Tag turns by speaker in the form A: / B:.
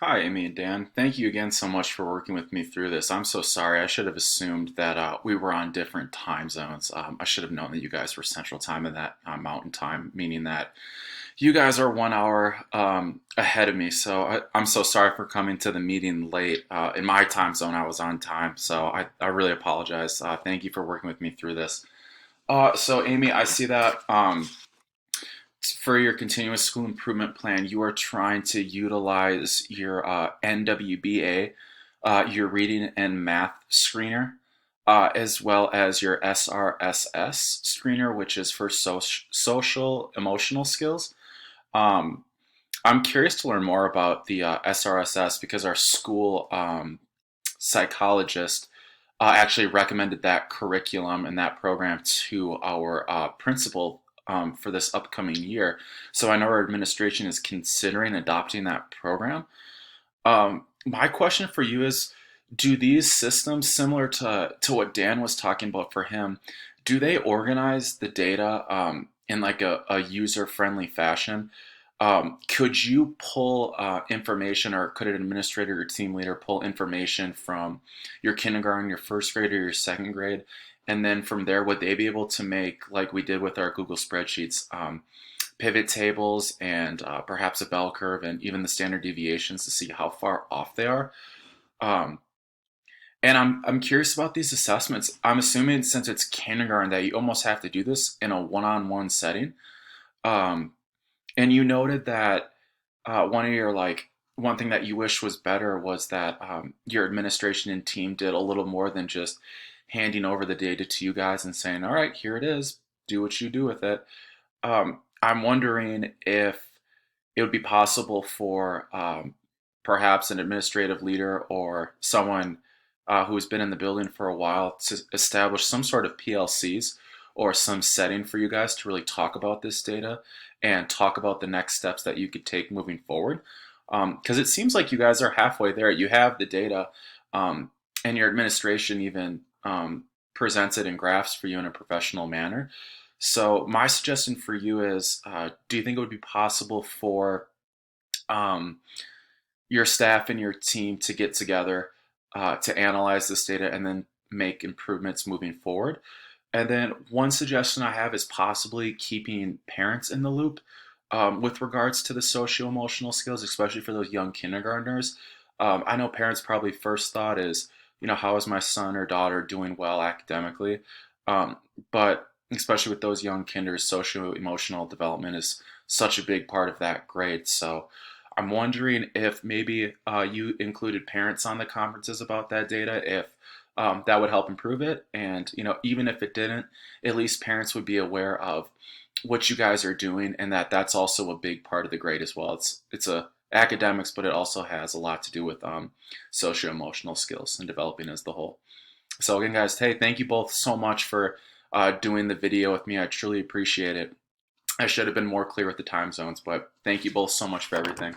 A: Hi, Amy and Dan. Thank you again so much for working with me through this. I'm so sorry. I should have assumed that we were on different time zones. I should have known that you guys were Central Time and that Mountain Time, meaning that you guys are 1 hour ahead of me. So I'm so sorry for coming to the meeting late. In my time zone, I was on time. So I really apologize. Thank you for working with me through this. So, Amy, I see that. For your continuous school improvement plan, you are trying to utilize your NWBA, your reading and math screener, as well as your SRSS screener, which is for social emotional skills. Um, I'm curious to learn more about the SRSS because our school psychologist actually recommended that curriculum and that program to our principal for this upcoming year. So I know our administration is considering adopting that program. My question for you is, do these systems, similar to what Dan was talking about for him, do they organize the data in like a user-friendly fashion? Could you pull information, or could an administrator or team leader pull information from your kindergarten, your first grade, or your second grade? And then from there, would they be able to make, like we did with our Google spreadsheets, pivot tables and perhaps a bell curve and even the standard deviations to see how far off they are? Um, and I'm curious about these assessments. I'm assuming since it's kindergarten that you almost have to do this in a one-on-one setting. Um, and you noted that one of your one thing that you wish was better was that your administration and team did a little more than just handing over the data to you guys and saying, "All right, here it is. Do what you do with it." I'm wondering if it would be possible for perhaps an administrative leader or someone who's been in the building for a while to establish some sort of PLCs or some setting for you guys to really talk about this data and talk about the next steps that you could take moving forward. Because it seems like you guys are halfway there. You have the data, and your administration even presents it in graphs for you in a professional manner. So my suggestion for you is, do you think it would be possible for um, your staff and your team to get together to analyze this data and then make improvements moving forward? And then one suggestion I have is possibly keeping parents in the loop with regards to the socio emotional skills, especially for those young kindergartners. I know parents' probably first thought is, how is my son or daughter doing well academically? Um, but especially with those young kinders, socio emotional development is such a big part of that grade. So I'm wondering if maybe you included parents on the conferences about that data, if that would help improve it. And, even if it didn't, at least parents would be aware of what you guys are doing and that that's also a big part of the grade as well. It's a academics, but it also has a lot to do with socio emotional skills and developing as the whole. So again, guys, hey, thank you both so much for doing the video with me. I truly appreciate it. I should have been more clear with the time zones, but thank you both so much for everything.